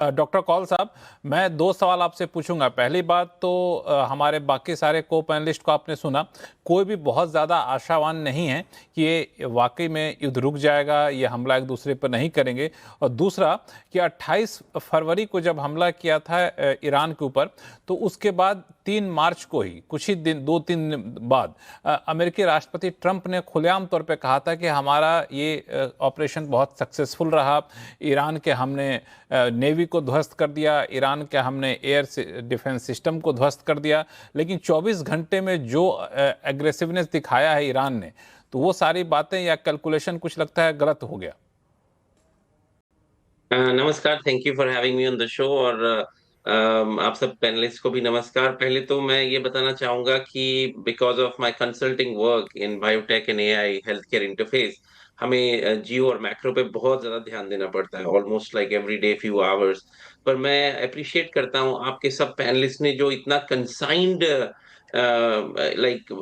Doctor Kaul साहब, मैं 2 सवाल आपसे पूछूंगा। पहली बात तो हमारे बाकी सारे को पैनलिस्ट को आपने सुना, कोई भी बहुत ज़्यादा आशावान नहीं है कि ये वाकई में युद्ध रुक जाएगा, ये हमला एक दूसरे पर नहीं करेंगे। और दूसरा कि 28 फरवरी को जब हमला किया था ईरान के ऊपर, तो उसके बाद 3 मार्च को ही कुछ ही दिन 2-3 दिन बाद अमेरिकी राष्ट्रपति ट्रंप ने खुलेआम तौर पे कहा था कि हमारा ये ऑपरेशन बहुत सक्सेसफुल रहा। ईरान के हमने नेवी को ध्वस्त कर दिया, ईरान के हमने एयर डिफेंस सिस्टम को ध्वस्त कर दिया। लेकिन 24 घंटे में जो एग्रेसिवनेस दिखाया है ईरान ने, तो वो सारी बातें या कैलकुलेशन कुछ लगता है गलत हो गया। नमस्कार, thank you for having me on the show. और आप सब पैनलिस्ट को भी नमस्कार। पहले तो मैं ये बताना चाहूंगा कि because of my consulting work in biotech and AI health care interface, हमें जियो और मैक्रो पे बहुत ज्यादा ध्यान देना पड़ता है, almost like every day few hours. पर मैं अप्रिशिएट करता हूँ आपके सब पैनलिस्ट ने जो इतना consigned like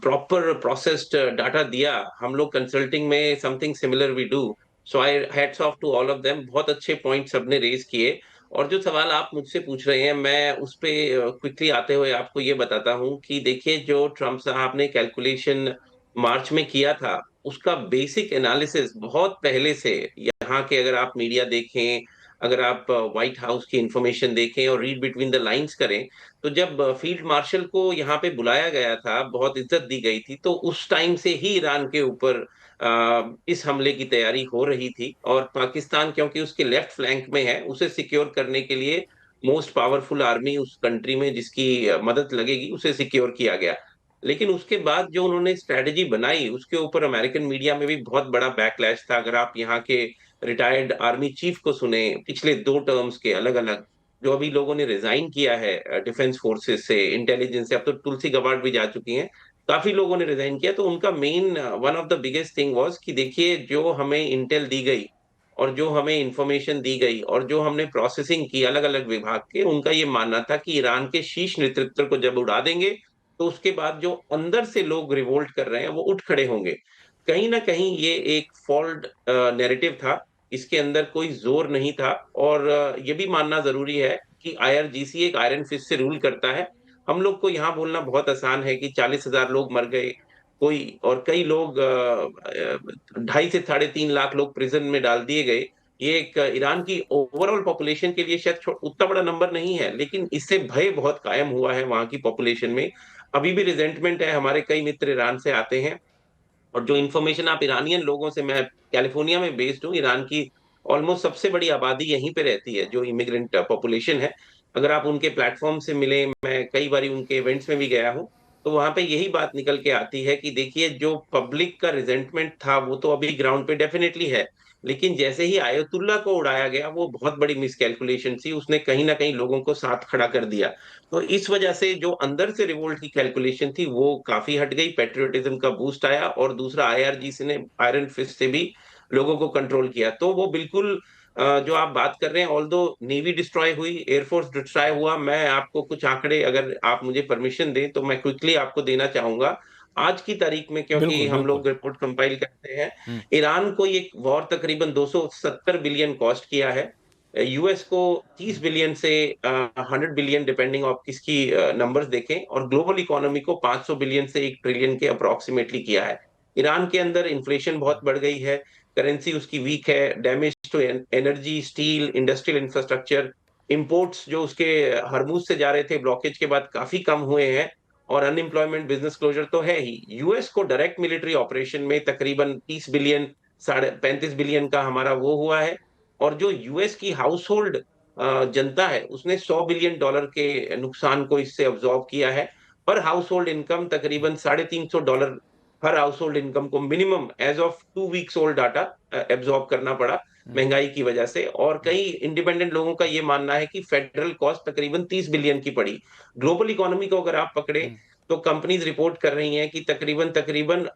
proper processed data दिया। हम लोग कंसल्टिंग में something similar we do. So I hats off to all of them. बहुत अच्छे पॉइंट सबने रेज किए। और जो सवाल आप मुझसे पूछ रहे हैं, मैं उस पे क्विकली आते हुए आपको ये बताता हूँ कि देखिए, जो ट्रम्प साहब ने कैलकुलेशन मार्च में किया था, उसका बेसिक एनालिसिस बहुत पहले से, यहाँ के अगर आप मीडिया देखें, अगर आप व्हाइट हाउस की इंफॉर्मेशन देखें और रीड बिटवीन द लाइंस करें, तो जब फील्ड मार्शल को यहाँ पे बुलाया गया था, बहुत इज्जत दी गई थी, तो उस टाइम से ही ईरान के ऊपर इस हमले की तैयारी हो रही थी। और पाकिस्तान क्योंकि उसके लेफ्ट फ्लैंक में है, उसे सिक्योर करने के लिए मोस्ट पावरफुल आर्मी उस कंट्री में जिसकी मदद लगेगी, उसे सिक्योर किया गया। लेकिन उसके बाद जो उन्होंने स्ट्रेटेजी बनाई, उसके ऊपर अमेरिकन मीडिया में भी बहुत बड़ा बैकलैश था। अगर आप यहाँ के रिटायर्ड आर्मी चीफ को सुने, पिछले 2 टर्म्स के अलग अलग, जो अभी लोगों ने रिजाइन किया है डिफेंस फोर्सेस से, इंटेलिजेंस से, अब तो तुलसी गबार्ड भी जा चुकी हैं, काफी लोगों ने रिजाइन किया। तो उनका main one of the biggest thing was कि देखिए, जो हमें इंटेल दी गई और जो हमें इंफॉर्मेशन दी गई और जो हमने प्रोसेसिंग की अलग अलग विभाग के, उनका ये मानना था कि ईरान के शीर्ष नेतृत्व को जब उड़ा देंगे, तो उसके बाद जो अंदर से लोग रिवोल्ट कर रहे हैं वो उठ खड़े होंगे। कहीं ना कहीं ये एक फॉल्ट नैरेटिव था, इसके अंदर कोई जोर नहीं था। और ये भी मानना जरूरी है कि आईआरजीसी एक आयरन फिस्ट से रूल करता है। हम लोग को यहाँ बोलना बहुत आसान है कि 40,000 लोग मर गए, कोई और कई लोग 2.5 से 3.5 लाख लोग प्रिजन में डाल दिए गए। ये एक ईरान की ओवरऑल पॉपुलेशन के लिए शायद उतना बड़ा नंबर नहीं है, लेकिन इससे भय बहुत कायम हुआ है वहां की पॉपुलेशन में। अभी भी रिजेंटमेंट है, हमारे कई मित्र ईरान से आते हैं। और जो इन्फॉर्मेशन आप ईरानियन लोगों से, मैं कैलिफोर्निया में बेस्ड हूँ, ईरान की ऑलमोस्ट सबसे बड़ी आबादी यहीं पे रहती है, जो इमिग्रेंट पॉपुलेशन है। अगर आप उनके प्लेटफॉर्म से मिले, मैं कई बार उनके इवेंट्स में भी गया हूँ, तो वहां पे यही बात निकल के आती है कि देखिए, जो पब्लिक का रिजेंटमेंट था वो तो अभी ग्राउंड पे डेफिनेटली है, लेकिन जैसे ही आयतुल्ला को उड़ाया गया, वो बहुत बड़ी मिसकैलकुलेशन थी, उसने कहीं ना कहीं लोगों को साथ खड़ा कर दिया। तो इस वजह से जो अंदर से रिवोल्ट की कैलकुलेशन थी वो काफी हट गई, पेट्रियोटिज्म का बूस्ट आया, और दूसरा आईआरजीसी ने आयरन फिस्ट से भी लोगों को कंट्रोल किया। तो वो बिल्कुल जो आप बात कर रहे हैं, ऑल्दो नेवी डिस्ट्रॉय हुई, एयरफोर्स डिस्ट्रॉय हुआ, मैं आपको कुछ आंकड़े, अगर आप मुझे परमिशन दें तो मैं क्विकली आपको देना चाहूंगा। आज की तारीख में, क्योंकि बिल्कुल, हम बिल्कुल। लोग रिपोर्ट कंपाइल करते हैं, हम्म। ईरान को ये वॉर तकरीबन 270 बिलियन कॉस्ट किया है। यूएस को 30 बिलियन से 100 बिलियन, डिपेंडिंग ऑफ किसकी नंबर्स देखें, और ग्लोबल इकोनॉमी को 500 बिलियन से 1 ट्रिलियन के अप्रोक्सीमेटली किया है। ईरान के अंदर इन्फ्लेशन बहुत बढ़ गई है, करेंसी उसकी वीक है, damage to energy, steel, industrial infrastructure, imports जो उसके हरमुज से जा रहे थे ब्लॉकेज के बाद काफी कम हुए हैं, और अनएम्प्लॉयमेंट, बिजनेस क्लोजर तो है ही। यूएस को डायरेक्ट मिलिट्री ऑपरेशन में तकरीबन 30 बिलियन, 35 बिलियन का हमारा वो हुआ है। और जो यूएस की हाउस होल्ड जनता है, उसने $100 बिलियन के नुकसान को इससे अब्सॉर्ब किया है। पर हाउस होल्ड इनकम तकरीबन $350 हर हाउस होल्ड इनकम को minimum age of 2 weeks old data absorb करना पड़ा, हम्म। महंगाई की वजह से। और कई इंडिपेंडेंट लोगों का ये मानना है कि फेडरल कॉस्ट तकरीबन 30 बिलियन की पड़ी। ग्लोबल इकोनॉमी को अगर आप पकड़े, हम्म। तो कंपनीज रिपोर्ट कर रही हैं कि तकरीबन तकरीबन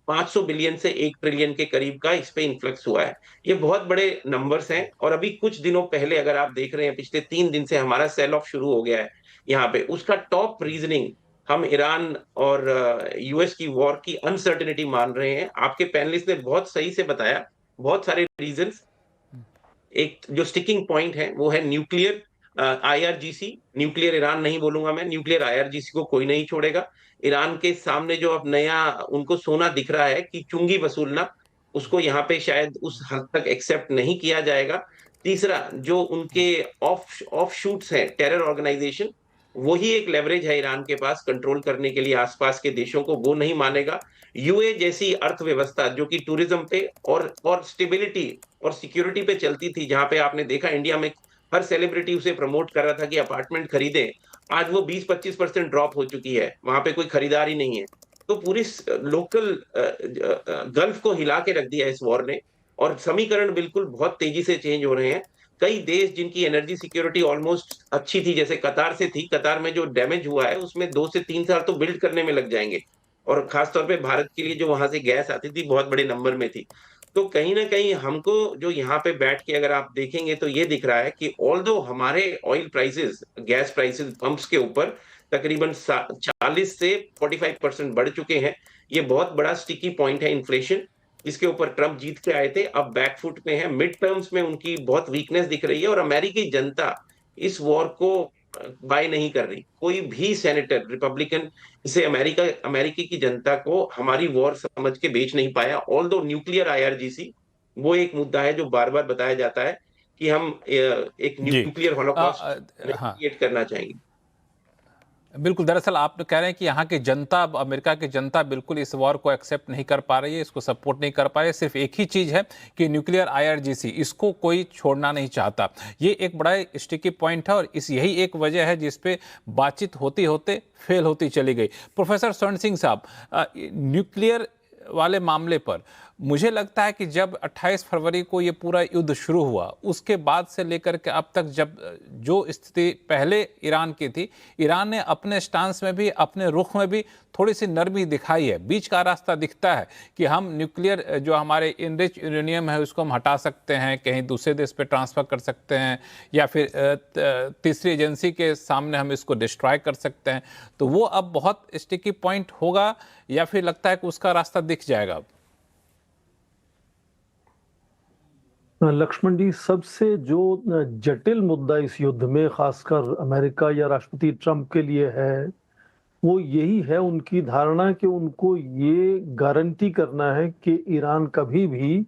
500 बिलियन से 1 ट्रिलियन के करीब का इस पे इन्फ्लक्स हुआ है। ये बहुत बड़े नंबर्स हैं। और अभी कुछ दिनों पहले अगर आप देख रहे हैं, पिछले 3 दिन से हमारा सेल ऑफ शुरू हो गया है यहाँ पे। उसका टॉप रीजनिंग हम ईरान और यूएस की वॉर की अनसर्टेनिटी मान रहे हैं। आपके पैनलिस्ट ने बहुत सही से बताया बहुत सारे रीजंस। एक जो स्टिकिंग पॉइंट है वो है न्यूक्लियर आईआरजीसी। न्यूक्लियर ईरान नहीं बोलूंगा मैं, न्यूक्लियर आईआरजीसी को कोई नहीं छोड़ेगा। ईरान के सामने जो अब नया उनको सोना दिख रहा है कि चुंगी वसूलना, उसको यहाँ पे शायद उस हद तक एक्सेप्ट नहीं किया जाएगा। तीसरा, जो उनके ऑफ ऑफ शूट्स हैं, टेरर ऑर्गेनाइजेशन, वही एक लेवरेज है ईरान के पास कंट्रोल करने के लिए आसपास के देशों को, वो नहीं मानेगा। यूए जैसी अर्थव्यवस्था जो कि टूरिज्म पे और स्टेबिलिटी और सिक्योरिटी पे चलती थी, जहां पे आपने देखा इंडिया में हर सेलिब्रिटी उसे प्रमोट कर रहा था कि अपार्टमेंट खरीदे, आज वो 20-25% ड्रॉप हो चुकी है, वहां पे कोई खरीदार ही नहीं है। तो पूरी लोकल गल्फ को हिला के रख दिया इस वॉर ने, और समीकरण बिल्कुल बहुत तेजी से चेंज हो रहे हैं। कई देश जिनकी एनर्जी सिक्योरिटी ऑलमोस्ट अच्छी थी, जैसे कतार से थी, कतार में जो डैमेज हुआ है उसमें 2 से 3 साल तो बिल्ड करने में लग जाएंगे, और खासतौर पे भारत के लिए जो वहां से गैस आती थी बहुत बड़े नंबर में थी। तो कहीं ना कहीं हमको जो यहाँ पे बैठ के अगर आप देखेंगे तो ये दिख रहा है कि ऑल्दो हमारे oil prices, gas prices pumps के ऊपर तकरीबन 40 से 45% बढ़ चुके हैं। ये बहुत बड़ा स्टिकी पॉइंट है इन्फ्लेशन, जिसके ऊपर ट्रम्प जीत के आए थे, अब बैकफुट पे है। मिड टर्म्स में उनकी बहुत वीकनेस दिख रही है, और अमेरिकी जनता इस वॉर को बाय नहीं कर रही। कोई भी सेनेटर रिपब्लिकन इसे अमेरिकी की जनता को हमारी वॉर समझ के बेच नहीं पाया। ऑल दो न्यूक्लियर आईआरजीसी वो एक मुद्दा है जो बार बार बताया जाता है कि हम एक जी। न्यूक्लियर हॉलोकॉस्ट हाँ, क्रिएट करना चाहेंगे। बिल्कुल। दरअसल आप कह रहे हैं कि यहाँ की जनता, अमेरिका की जनता बिल्कुल इस वॉर को एक्सेप्ट नहीं कर पा रही है, इसको सपोर्ट नहीं कर पा रही है। सिर्फ एक ही चीज़ है कि न्यूक्लियर आईआरजीसी, इसको कोई छोड़ना नहीं चाहता। ये एक बड़ा स्टिकी पॉइंट है, और इस यही एक वजह है जिस पे बातचीत होते होते फेल होती चली गई। प्रोफेसर स्वर्ण सिंह साहब, न्यूक्लियर वाले मामले पर मुझे लगता है कि जब 28 फरवरी को ये पूरा युद्ध शुरू हुआ, उसके बाद से लेकर के अब तक जब जो स्थिति पहले ईरान की थी, ईरान ने अपने स्टांस में भी, अपने रुख में भी थोड़ी सी नरमी दिखाई है। बीच का रास्ता दिखता है कि हम न्यूक्लियर जो हमारे इनरिच यूरेनियम है उसको हम हटा सकते हैं, कहीं दूसरे देश पे ट्रांसफ़र कर सकते हैं, या फिर तीसरी एजेंसी के सामने हम इसको डिस्ट्रॉय कर सकते हैं। तो वो अब बहुत स्टिकी पॉइंट होगा, या फिर लगता है कि उसका रास्ता दिख जाएगा अब? लक्ष्मण जी, सबसे जो जटिल मुद्दा इस युद्ध में खासकर अमेरिका या राष्ट्रपति ट्रंप के लिए है, वो यही है उनकी धारणा कि उनको ये गारंटी करना है कि ईरान कभी भी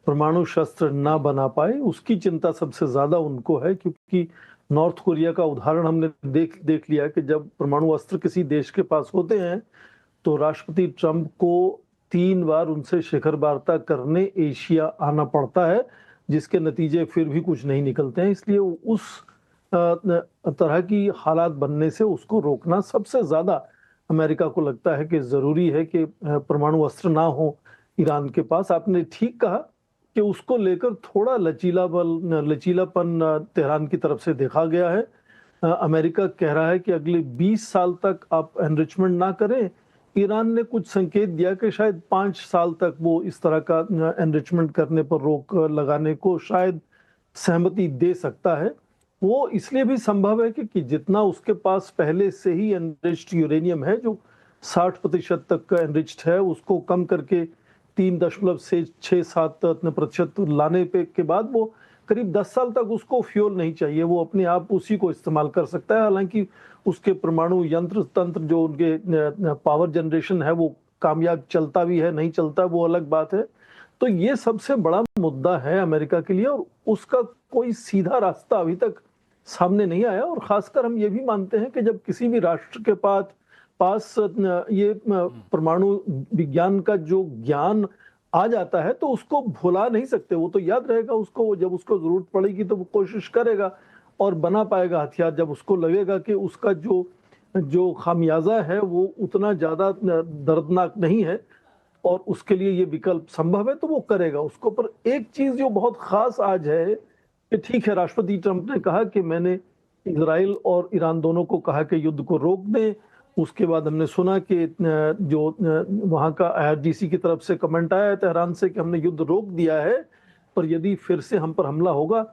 परमाणु शस्त्र ना बना पाए। उसकी चिंता सबसे ज्यादा उनको है, क्योंकि नॉर्थ कोरिया का उदाहरण हमने देख लिया कि जब परमाणु अस्त्र किसी देश के पास होते हैं तो राष्ट्रपति ट्रंप को 3 बार उनसे शिखर वार्ता करने एशिया आना पड़ता है, जिसके नतीजे फिर भी कुछ नहीं निकलते हैं। इसलिए उस तरह की हालात बनने से उसको रोकना सबसे ज्यादा अमेरिका को लगता है कि जरूरी है कि परमाणु अस्त्र ना हो ईरान के पास। आपने ठीक कहा कि उसको लेकर थोड़ा लचीलापन तेहरान की तरफ से देखा गया है। अमेरिका कह रहा है कि अगले 20 साल तक आप एनरिचमेंट ना करें। ईरान ने कुछ संकेत दिया कि शायद 5 साल तक वो इस तरह का एनरिचमेंट करने पर रोक लगाने को शायद सहमति दे सकता है। वो इसलिए भी संभव है कि जितना उसके पास पहले से ही एनरिच्ड यूरेनियम है, जो 60% तक का एनरिच्ड है, उसको कम करके 3.67% लाने के बाद वो करीब 10 साल तक उसको फ्यूल नहीं चाहिए, वो अपने आप उसी को इस्तेमाल कर सकता है। हालांकि उसके परमाणु यंत्र तंत्र, जो उनके पावर जनरेशन है, वो कामयाब चलता भी है, नहीं चलता वो अलग बात है। तो ये सबसे बड़ा मुद्दा है अमेरिका के लिए, और उसका कोई सीधा रास्ता अभी तक सामने नहीं आया। और खासकर हम ये भी मानते हैं कि जब किसी भी राष्ट्र के पास ये परमाणु विज्ञान का जो ज्ञान आ जाता है तो उसको भुला नहीं सकते। वो तो याद रहेगा उसको, जब उसको जरूरत पड़ेगी तो वो कोशिश करेगा और बना पाएगा हथियार। जब उसको लगेगा कि उसका जो खामियाजा है वो उतना ज्यादा दर्दनाक नहीं है और उसके लिए ये विकल्प संभव है, तो वो करेगा उसको। पर एक चीज जो बहुत खास आज है कि ठीक है, राष्ट्रपति ट्रंप ने कहा कि मैंने इजराइल और ईरान दोनों को कहा कि युद्ध को रोक दें। उसके बाद हमने सुना कि जो वहां का आईआरजीसी की तरफ से कमेंट आया है तेहरान से कि हमने युद्ध रोक दिया है, पर यदि फिर से हम पर हमला होगा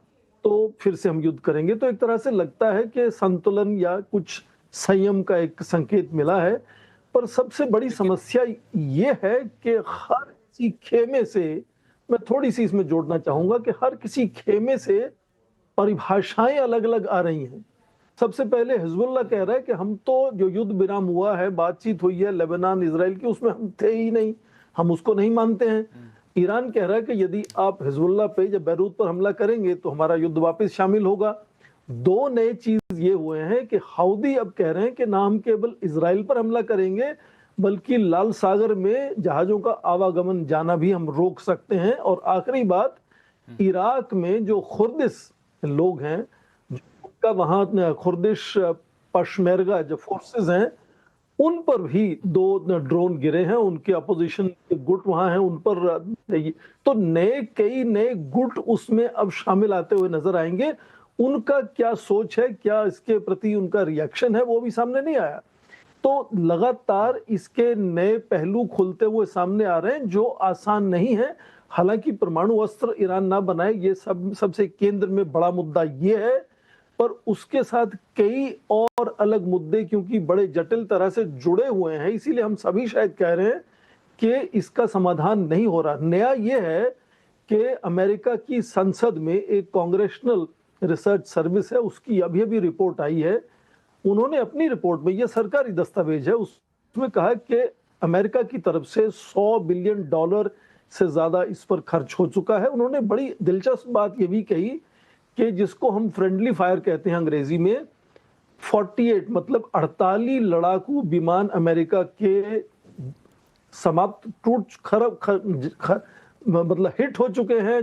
तो फिर से हम युद्ध करेंगे। तो एक तरह से लगता है कि संतुलन या कुछ संयम का एक संकेत मिला है। पर सबसे बड़ी समस्या ये है कि हर किसी खेमे से मैं थोड़ी सी इसमें जोड़ना चाहूंगा कि हर किसी खेमे से परिभाषाएं अलग अलग आ रही हैं। सबसे पहले हिजबुल्लाह कह रहा है कि हम तो जो युद्ध विराम हुआ है, बातचीत हुई है लेबनान इसराइल की, उसमें हम थे ही नहीं, हम उसको नहीं मानते हैं। ईरान कह रहा है कि यदि आप हिजबुल्लाह पे या बैरूत पर हमला करेंगे तो हमारा युद्ध वापस शामिल होगा। दो नए चीज ये हुए हैं कि हौदी अब कह रहे हैं कि ना हम केवल इसराइल पर हमला करेंगे बल्कि लाल सागर में जहाजों का आवागमन जाना भी हम रोक सकते हैं। और आखिरी बात, इराक में जो खुर्दिश लोग हैं, का वहां खुर्दिश पशमेरगा जो फोर्सेस हैं, उन पर भी दो ड्रोन गिरे हैं, उनके अपोजिशन के गुट वहां हैं, उन पर तो कई नए गुट उसमें अब शामिल आते हुए नजर आएंगे। उनका क्या सोच है, क्या इसके प्रति उनका रिएक्शन है, वो भी सामने नहीं आया। तो लगातार इसके नए पहलू खुलते हुए सामने आ रहे हैं जो आसान नहीं है। हालांकि परमाणु अस्त्र ईरान ना बनाए, ये सबसे केंद्र में बड़ा मुद्दा ये है, पर उसके साथ कई और अलग मुद्दे क्योंकि बड़े जटिल तरह से जुड़े हुए हैं, इसीलिए हम सभी शायद कह रहे हैं कि इसका समाधान नहीं हो रहा। नया ये है कि अमेरिका की संसद में एक कांग्रेशनल रिसर्च सर्विस है, उसकी अभी अभी रिपोर्ट आई है। उन्होंने अपनी रिपोर्ट में, यह सरकारी दस्तावेज है, उसमें कहा कि अमेरिका की तरफ से $100 बिलियन से ज्यादा इस पर खर्च हो चुका है। उन्होंने बड़ी दिलचस्प बात यह भी कही कि जिसको हम फ्रेंडली फायर कहते हैं अंग्रेजी में, 48 मतलब 48 लड़ाकू विमान अमेरिका के समाप्त मतलब हिट हो चुके हैं,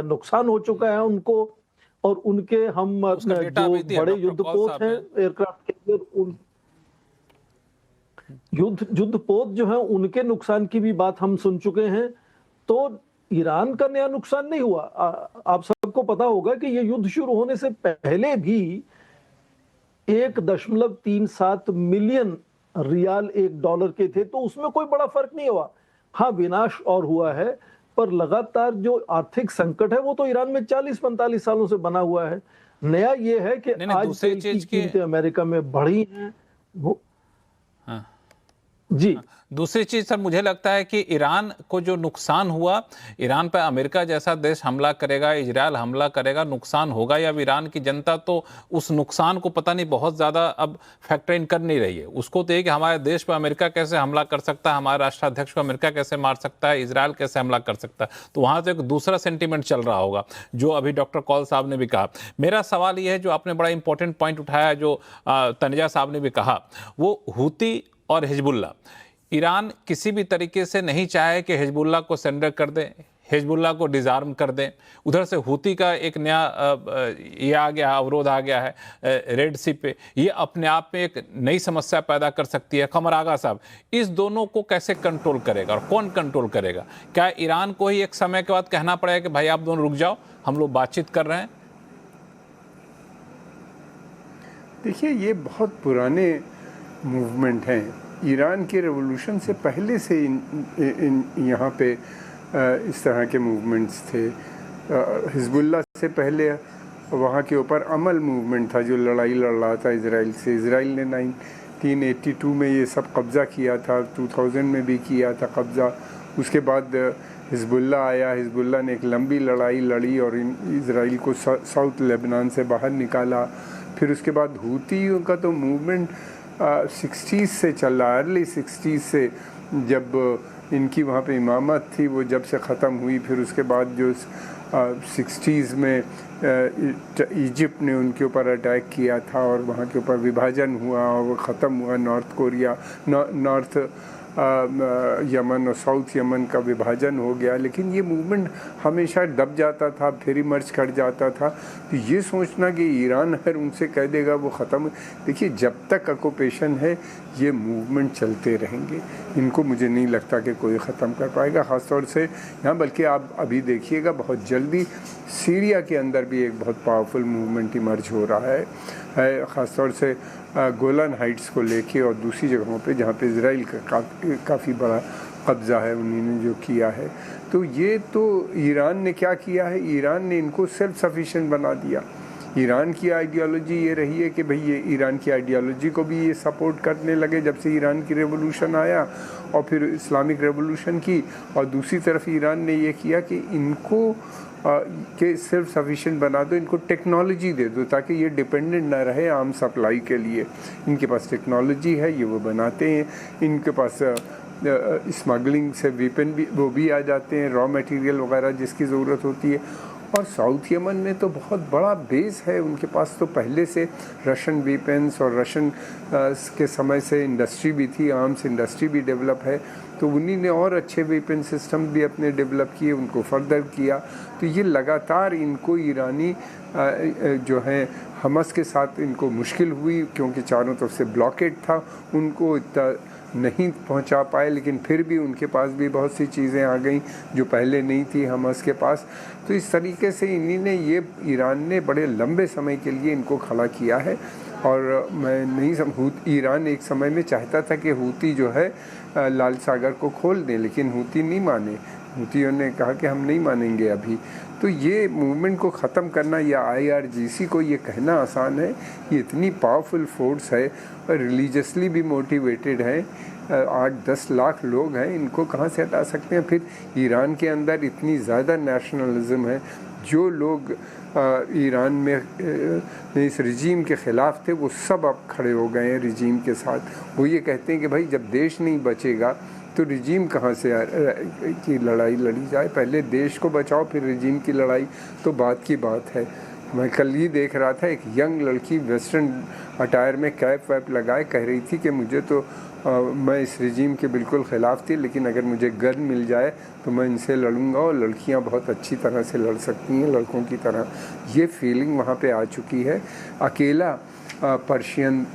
नुकसान हो चुका है उनको। और उनके हम जो बड़े युद्धपोत हैं एयरक्राफ्ट के अंदर, युद्धपोत जो है उनके नुकसान की भी बात हम सुन चुके हैं। तो ईरान का नया नुकसान नहीं हुआ। आप सबको पता होगा कि ये युद्ध शुरू होने से पहले भी 1.37 मिलियन रियाल $1 के थे, तो उसमें कोई बड़ा फर्क नहीं हुआ। हाँ, विनाश और हुआ है, पर लगातार जो आर्थिक संकट है वो तो ईरान में 40-45 सालों से बना हुआ है। नया ये है कि आज तेल की कीमतें अमेरिका में बढ़ी हैं। वो जी, दूसरी चीज सर, मुझे लगता है कि ईरान को जो नुकसान हुआ, ईरान पर अमेरिका जैसा देश हमला करेगा, इजराइल हमला करेगा, नुकसान होगा, या ईरान की जनता तो उस नुकसान को पता नहीं बहुत ज्यादा अब फैक्टर इन कर नहीं रही है। उसको तो ये कि हमारे देश पर अमेरिका कैसे हमला कर सकता है, हमारे राष्ट्राध्यक्ष को अमेरिका कैसे मार सकता है, इजराइल कैसे हमला कर सकता है। तो वहां से एक दूसरा सेंटिमेंट चल रहा होगा, जो अभी डॉक्टर कौल साहब ने भी कहा। मेरा सवाल यह है, जो आपने बड़ा इंपॉर्टेंट पॉइंट उठाया, जो तनेजा साहब ने भी कहा, वो हूती और हिजबुल्लाह। ईरान किसी भी तरीके से नहीं चाहे कि हिजबुल्लाह को सरेंडर कर दे, हिजबुल्लाह को डिज़ार्म कर दें। उधर से हूती का एक नया ये आ गया, अवरोध आ गया है रेड सी पे। ये अपने आप में एक नई समस्या पैदा कर सकती है। कमर आगा साहब, इस दोनों को कैसे कंट्रोल करेगा और कौन कंट्रोल करेगा? क्या ईरान को ही एक समय के बाद कहना पड़ेगा कि भाई आप दोनों रुक जाओ, हम लोग बातचीत कर रहे हैं? देखिए, ये बहुत पुराने मूवमेंट हैं। ईरान के रेवोल्यूशन से पहले से यहाँ पे इस तरह के मूवमेंट्स थे। हिजबुल्लाह से पहले वहाँ के ऊपर अमल मूवमेंट था जो लड़ाई लड़ रहा था इसराइल से। इसराइल ने 1982 में ये सब कब्ज़ा किया था, 2000 में भी किया था कब्ज़ा। उसके बाद हिजबुल्लाह आया, हिजबुल्लाह ने एक लंबी लड़ाई लड़ी और इसराइल को साउथ लेबनान से बाहर निकाला। फिर उसके बाद हूतियों का तो मूवमेंट 60s से चल रहा, अर्ली 60s से, जब इनकी वहाँ पे इमामत थी, वो जब से ख़त्म हुई। फिर उसके बाद जो 60s में इजिप्ट ने उनके ऊपर अटैक किया था और वहाँ के ऊपर विभाजन हुआ और वो ख़त्म हुआ। नॉर्थ कोरिया, नॉर्थ यमन और साउथ यमन का विभाजन हो गया। लेकिन ये मूवमेंट हमेशा दब जाता था, फिर इमर्ज कर जाता था। तो ये सोचना कि ईरान अगर उनसे कह देगा वो ख़त्म, देखिए जब तक ऑक्यूपेशन है ये मूवमेंट चलते रहेंगे। इनको मुझे नहीं लगता कि कोई ख़त्म कर पाएगा, ख़ासतौर से यहाँ। बल्कि आप अभी देखिएगा, बहुत जल्दी सीरिया के अंदर भी एक बहुत पावरफुल मूवमेंट इमर्ज हो रहा है, ख़ासतौर से गोलान हाइट्स को लेके और दूसरी जगहों पे जहाँ पे इजराइल का काफ़ी बड़ा कब्ज़ा है उन्होंने जो किया है। तो ये तो ईरान ने क्या किया है, ईरान ने इनको सेल्फ सफिशिएंट बना दिया। ईरान की आइडियोलॉजी ये रही है कि भाई ये ईरान की आइडियोलॉजी को भी ये सपोर्ट करने लगे जब से ईरान की रेवोल्यूशन आया और फिर इस्लामिक रेवोल्यूशन की, और दूसरी तरफ ईरान ने ये किया कि इनको के सेल्फ सफिशिएंट बना दो, इनको टेक्नोलॉजी दे दो ताकि ये डिपेंडेंट ना रहे आम सप्लाई के लिए। इनके पास टेक्नोलॉजी है, ये वो बनाते हैं, इनके पास स्मगलिंग से वेपन भी वो भी आ जाते हैं, रॉ मटेरियल वगैरह जिसकी ज़रूरत होती है। और साउथ यमन में तो बहुत बड़ा बेस है उनके पास, तो पहले से रशियन वेपन्स और रशियन के समय से इंडस्ट्री भी थी, आर्म्स इंडस्ट्री भी डेवलप है, तो उन्हीं ने और अच्छे वेपन सिस्टम भी अपने डेवलप किए, उनको फर्दर किया। तो ये लगातार इनको ईरानी जो है हमस के साथ इनको मुश्किल हुई क्योंकि चारों तरफ से ब्लॉकेट था, उनको इतना नहीं पहुंचा पाए, लेकिन फिर भी उनके पास भी बहुत सी चीज़ें आ गई जो पहले नहीं थी हमस के पास। तो इस तरीके से इन्हीं ने ये ईरान ने बड़े लंबे समय के लिए इनको खड़ा किया है। और मैं नहीं ईरान एक समय में चाहता था कि हूती जो है लाल सागर को खोल दें, लेकिन हूती नहीं माने, हूतियों ने कहा कि हम नहीं मानेंगे अभी। तो ये मूवमेंट को ख़त्म करना या IRGC को ये कहना आसान है, ये इतनी पावरफुल फोर्स है और रिलीजियसली भी मोटिवेटेड है, 8-10 लाख लोग हैं, इनको कहाँ से हटा सकते हैं। फिर ईरान के अंदर इतनी ज़्यादा नेशनलिज्म है, जो लोग ईरान में इस रिजीम के ख़िलाफ़ थे वो सब अब खड़े हो गए हैं रिजीम के साथ। वो ये कहते हैं कि भाई जब देश नहीं बचेगा तो रिजीम कहाँ से की लड़ाई लड़ी जाए, पहले देश को बचाओ फिर रिजीम की लड़ाई तो बात की बात है। मैं कल ही देख रहा था, एक यंग लड़की वेस्टर्न अटायर में कैप वैप लगाए कह रही थी कि मुझे तो मैं इस रिजीम के बिल्कुल ख़िलाफ़ थी, लेकिन अगर मुझे गन मिल जाए तो मैं इनसे लड़ूंगा, और लड़कियां बहुत अच्छी तरह से लड़ सकती हैं लड़कों की तरह। ये फीलिंग वहाँ पे आ चुकी है। अकेला पर्शियन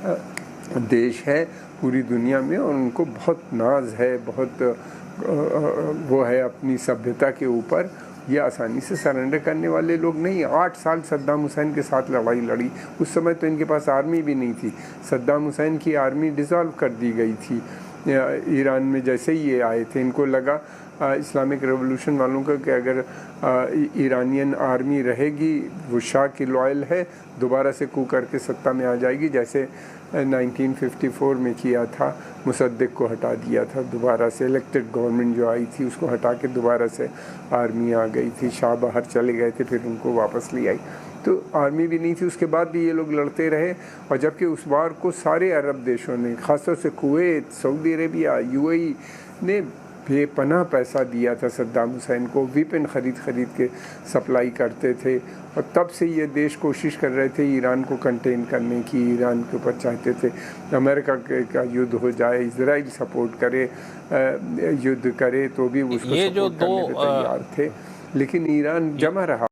देश है पूरी दुनिया में और उनको बहुत नाज है, बहुत वो है अपनी सभ्यता के ऊपर। ये आसानी से सरेंडर करने वाले लोग नहीं। 8 साल सद्दाम हुसैन के साथ लड़ाई लड़ी, उस समय तो इनके पास आर्मी भी नहीं थी। सद्दाम हुसैन की आर्मी डिसॉल्व कर दी गई थी ईरान में जैसे ही ये आए थे। इनको लगा इस्लामिक रेवोल्यूशन वालों का कि अगर ईरानियन आर्मी रहेगी, वो शाह की लॉयल है, दोबारा से कू करके सत्ता में आ जाएगी, जैसे 1954 में किया था, मुसद्दिक को हटा दिया था, दोबारा से इलेक्टेड गवर्नमेंट जो आई थी उसको हटा के दोबारा से आर्मी आ गई थी। शाह बाहर चले गए थे, फिर उनको वापस ले आई, तो आर्मी भी नहीं थी। उसके बाद भी ये लोग लड़ते रहे, और जबकि उस बार को सारे अरब देशों ने, ख़ासतौर से कुवैत, सऊदी अरेबिया, UAE ने बेपनाह पैसा दिया था सद्दाम हुसैन को, वेपन खरीद के सप्लाई करते थे। और तब से ये देश कोशिश कर रहे थे ईरान को कंटेन करने की, ईरान के ऊपर चाहते थे अमेरिका का युद्ध हो जाए, इजराइल सपोर्ट करे, युद्ध करे तो भी उसको ये जो सपोर्ट करने को तैयार थे, लेकिन ईरान जमा रहा।